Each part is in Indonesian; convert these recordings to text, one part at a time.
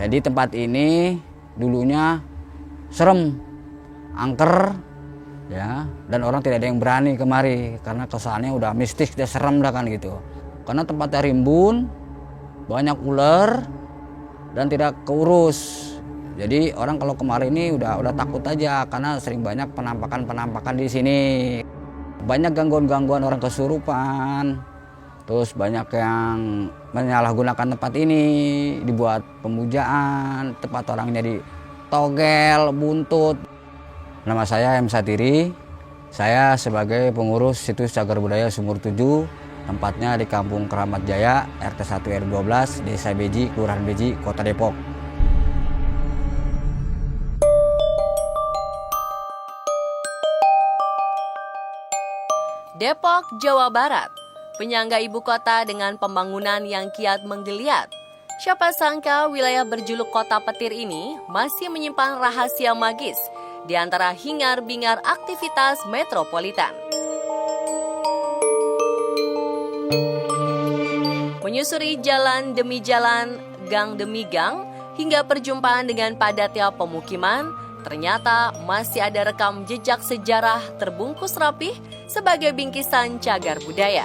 Jadi tempat ini dulunya serem, angker, ya, dan orang tidak ada yang berani kemari karena kesannya udah mistis, udah serem dah kan gitu. Karena tempatnya rimbun, banyak ular dan tidak keurus. Jadi orang kalau kemari ini udah takut aja karena sering banyak penampakan di sini. Banyak gangguan-gangguan orang kesurupan. Terus banyak yang menyalahgunakan tempat ini, dibuat pemujaan, tempat orangnya ditogel, buntut. Nama saya M. Satiri, saya sebagai pengurus situs Cagar Budaya Sumur 7, tempatnya di Kampung Keramat Jaya, RT 1 RW 12, Desa Beji, Kelurahan Beji, Kota Depok. Depok, Jawa Barat, penyangga ibu kota dengan pembangunan yang kiat menggeliat. Siapa sangka wilayah berjuluk Kota Petir ini masih menyimpan rahasia magis di antara hingar-bingar aktivitas metropolitan. Menyusuri jalan demi jalan, gang demi gang, hingga perjumpaan dengan padatnya pemukiman, ternyata masih ada rekam jejak sejarah terbungkus rapih sebagai bingkisan cagar budaya.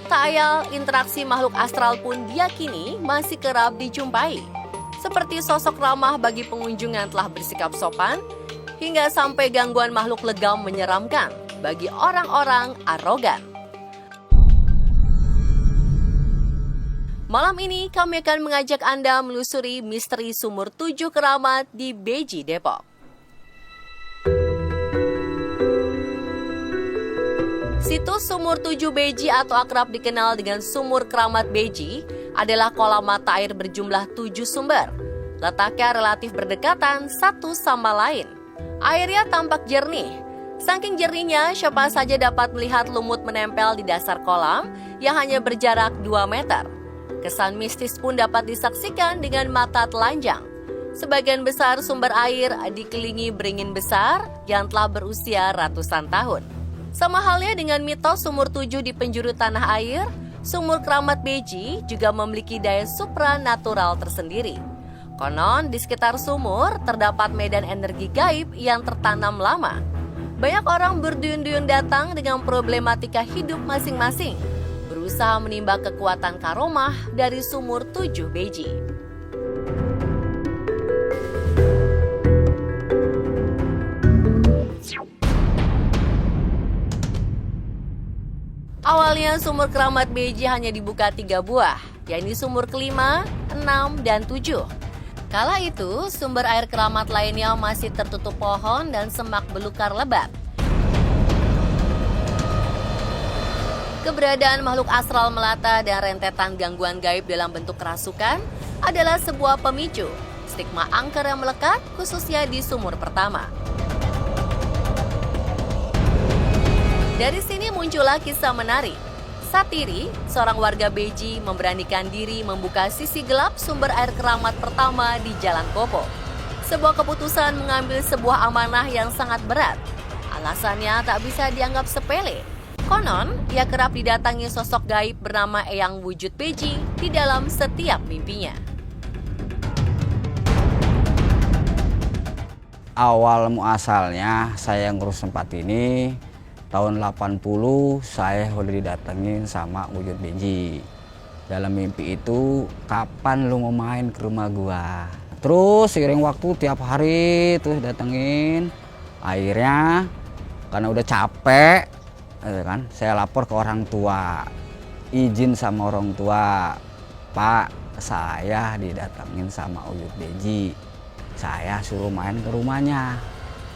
Tak ayal, interaksi makhluk astral pun diyakini masih kerap dijumpai. Seperti sosok ramah bagi pengunjung yang telah bersikap sopan, hingga sampai gangguan makhluk legam menyeramkan bagi orang-orang arogan. Malam ini kami akan mengajak Anda melusuri misteri Sumur 7 Keramat di Beji, Depok. Situs Sumur 7 Beji atau akrab dikenal dengan Sumur Keramat Beji adalah kolam mata air berjumlah 7 sumber. Letaknya relatif berdekatan satu sama lain. Airnya tampak jernih. Saking jernihnya, siapa saja dapat melihat lumut menempel di dasar kolam yang hanya berjarak 2 meter. Kesan mistis pun dapat disaksikan dengan mata telanjang. Sebagian besar sumber air dikelilingi beringin besar yang telah berusia ratusan tahun. Sama halnya dengan mitos Sumur 7 di penjuru tanah air, Sumur Keramat Beji juga memiliki daya supranatural tersendiri. Konon, di sekitar sumur terdapat medan energi gaib yang tertanam lama. Banyak orang berduyun-duyun datang dengan problematika hidup masing-masing, berusaha menimba kekuatan karomah dari Sumur 7 Beji. Awalnya Sumur Keramat Beji hanya dibuka 3 buah, yakni sumur kelima, 6, dan 7. Kala itu, sumber air keramat lainnya masih tertutup pohon dan semak belukar lebat. Keberadaan makhluk astral melata dan rentetan gangguan gaib dalam bentuk kerasukan adalah sebuah pemicu stigma angker yang melekat khususnya di sumur pertama. Dari sini muncullah kisah menarik. Satiri, seorang warga Beji, memberanikan diri membuka sisi gelap sumber air keramat pertama di Jalan Popo. Sebuah keputusan mengambil sebuah amanah yang sangat berat. Alasannya tak bisa dianggap sepele. Konon, ia kerap didatangi sosok gaib bernama Eyang Wujud Beji di dalam setiap mimpinya. Awal muasalnya saya ngurus tempat ini tahun 80 saya udah didatengin sama Wujud Beji. Dalam mimpi itu, kapan lu mau main ke rumah gua? Terus seiring waktu tiap hari terus datengin. Akhirnya karena udah capek, kan, saya lapor ke orang tua. Izin sama orang tua, Pak, saya didatengin sama Wujud Beji. Saya suruh main ke rumahnya.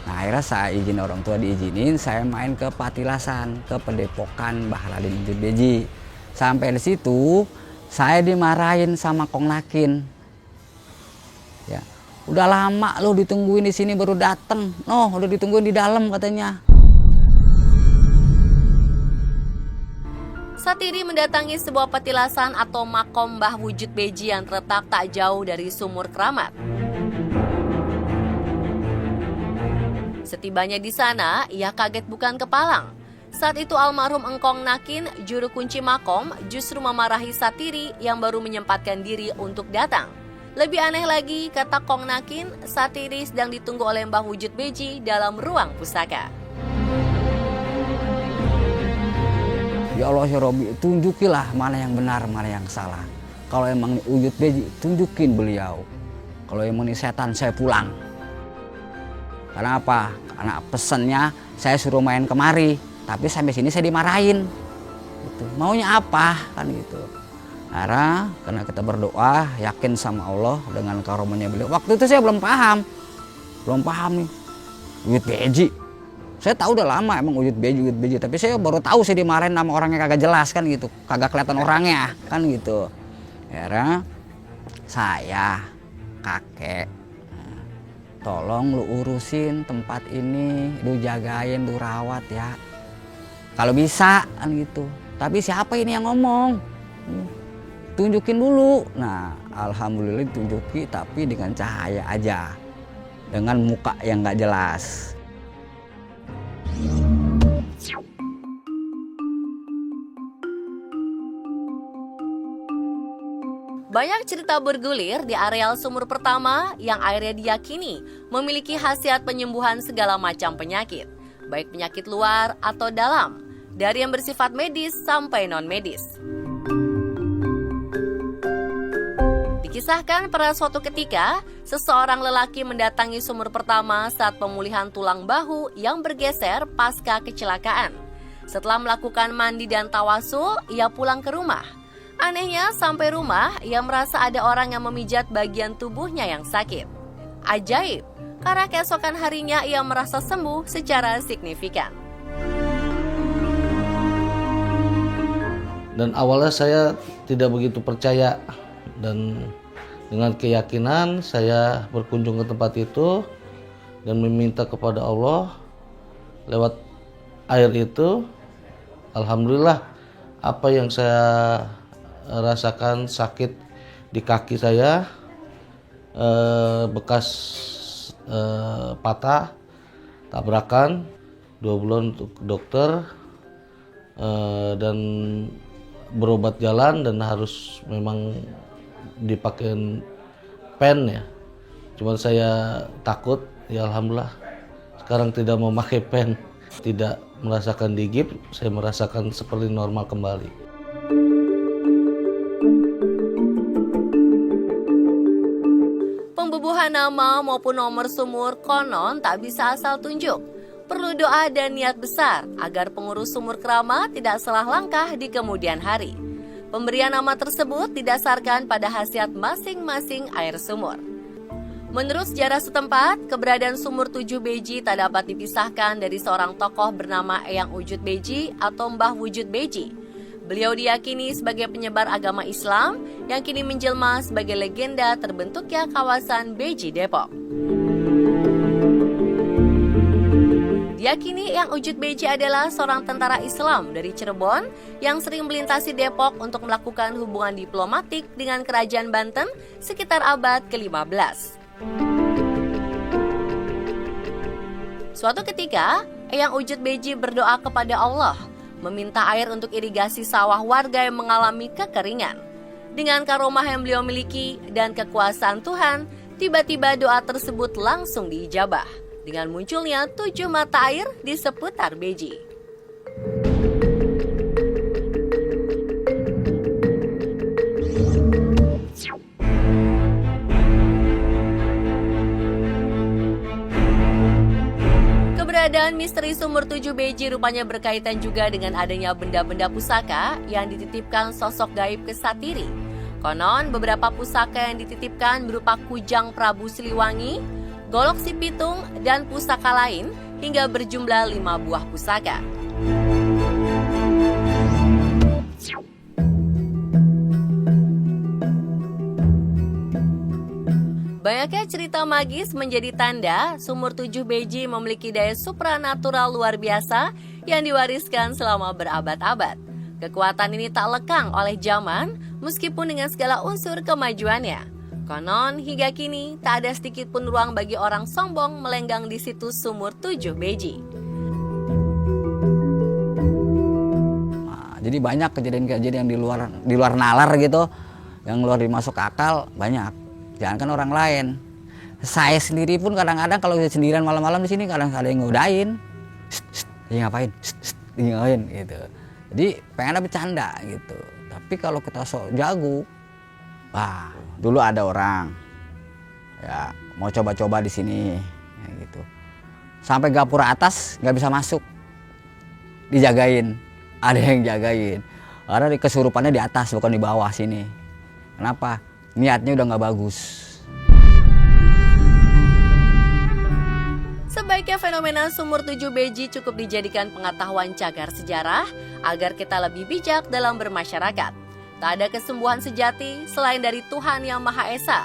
Nah, akhirnya saya izin orang tua diizinin, saya main ke Patilasan, ke Pendepokan Bahaladin Wujud Beji. Sampai di situ, saya dimarahin sama Kong Lakin. Ya, udah lama lo ditungguin di sini baru dateng. Noh, udah ditungguin di dalam katanya. Satiri mendatangi sebuah petilasan atau makom Mbah Wujud Beji yang terletak tak jauh dari Sumur Keramat. Setibanya di sana, ia kaget bukan kepalang. Saat itu almarhum Engkong Nakin, juru kunci makom, justru memarahi Satiri yang baru menyempatkan diri untuk datang. Lebih aneh lagi, kata Kong Nakin, saat ini sedang ditunggu oleh Mbah Wujud Beji dalam ruang pusaka. Ya Allah ya Robi, tunjukilah mana yang benar, mana yang salah. Kalau emang ini Wujud Beji, tunjukin beliau. Kalau emang ini setan, saya pulang. Karena apa? Karena pesannya saya suruh main kemari, tapi sampai sini saya dimarahin. Gitu. Maunya apa? Kan gitu. Karena kita berdoa, yakin sama Allah dengan karomanya beliau. Waktu itu saya belum paham nih Wujud Beji. Saya tahu udah lama emang Wujud Beji, tapi saya baru tahu saya dimarahin sama orang yang kagak jelas kan gitu, kagak kelihatan orangnya kan gitu. Akhirnya saya kakek, tolong lu urusin tempat ini, lu jagain, lu rawat ya. Kalau bisa kan gitu. Tapi siapa ini yang ngomong? Tunjukin dulu. Nah, alhamdulillah ditunjuki tapi dengan cahaya aja. Dengan muka yang nggak jelas. Banyak cerita bergulir di areal sumur pertama yang airnya diyakini memiliki khasiat penyembuhan segala macam penyakit, baik penyakit luar atau dalam, dari yang bersifat medis sampai non-medis. Dikisahkan pada suatu ketika, seseorang lelaki mendatangi sumur pertama saat pemulihan tulang bahu yang bergeser pasca kecelakaan. Setelah melakukan mandi dan tawasul, ia pulang ke rumah. Anehnya, sampai rumah, ia merasa ada orang yang memijat bagian tubuhnya yang sakit. Ajaib, karena keesokan harinya ia merasa sembuh secara signifikan. Dan awalnya saya tidak begitu percaya, dan dengan keyakinan saya berkunjung ke tempat itu dan meminta kepada Allah lewat air itu. Alhamdulillah, apa yang saya rasakan sakit di kaki saya, bekas patah, tabrakan, 2 bulan untuk dokter, dan berobat jalan dan harus memang dipakai pen ya. Cuman saya takut, ya alhamdulillah sekarang tidak memakai pen, tidak merasakan digip, saya merasakan seperti normal kembali. Pembubuhan nama maupun nomor sumur konon tak bisa asal tunjuk. Perlu doa dan niat besar agar pengurus sumur keramat tidak salah langkah di kemudian hari. Pemberian nama tersebut didasarkan pada khasiat masing-masing air sumur. Menurut sejarah setempat, keberadaan sumur 7 Beji tak dapat dipisahkan dari seorang tokoh bernama Eyang Wujud Beji atau Mbah Wujud Beji. Beliau diyakini sebagai penyebar agama Islam yang kini menjelma sebagai legenda terbentuknya kawasan Beji Depok. Diyakini Eyang Wujud Beji adalah seorang tentara Islam dari Cirebon yang sering melintasi Depok untuk melakukan hubungan diplomatik dengan kerajaan Banten sekitar abad ke-15. Suatu ketika, Eyang Wujud Beji berdoa kepada Allah, meminta air untuk irigasi sawah warga yang mengalami kekeringan. Dengan karomah yang beliau miliki dan kekuasaan Tuhan, tiba-tiba doa tersebut langsung diijabah dengan munculnya 7 mata air di seputar Beji. Keberadaan misteri sumur 7 Beji rupanya berkaitan juga dengan adanya benda-benda pusaka yang dititipkan sosok gaib ke Satiri. Konon beberapa pusaka yang dititipkan berupa kujang Prabu Siliwangi, golok si pitung, dan pusaka lain hingga berjumlah 5 buah pusaka. Banyaknya cerita magis menjadi tanda sumur 7 Beji memiliki daya supranatural luar biasa yang diwariskan selama berabad-abad. Kekuatan ini tak lekang oleh zaman meskipun dengan segala unsur kemajuannya. Konon hingga kini tak ada sedikit pun ruang bagi orang sombong melenggang di situs sumur 7 Beji. Nah, jadi banyak kejadian-kejadian di luar nalar gitu, yang luar dimasuk akal banyak. jangankan orang lain. Saya sendiri pun kadang-kadang kalau sendirian malam-malam di sini kadang ada yang ngodain. Ini ngapain? Ini ngapain gitu. Jadi pengennya bercanda gitu. Tapi kalau kita sok jago, wah, dulu ada orang ya mau coba-coba di sini ya gitu. Sampai gapura atas nggak bisa masuk. Dijagain. Ada yang jagain. Karena kesurupannya di atas bukan di bawah sini. Kenapa? Niatnya udah nggak bagus. Sebaiknya fenomena sumur 7 beji cukup dijadikan pengetahuan cagar sejarah agar kita lebih bijak dalam bermasyarakat. Tak ada kesembuhan sejati selain dari Tuhan Yang Maha Esa.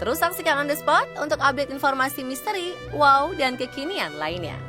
Terus saksikan On The Spot untuk update informasi misteri, wow, dan kekinian lainnya.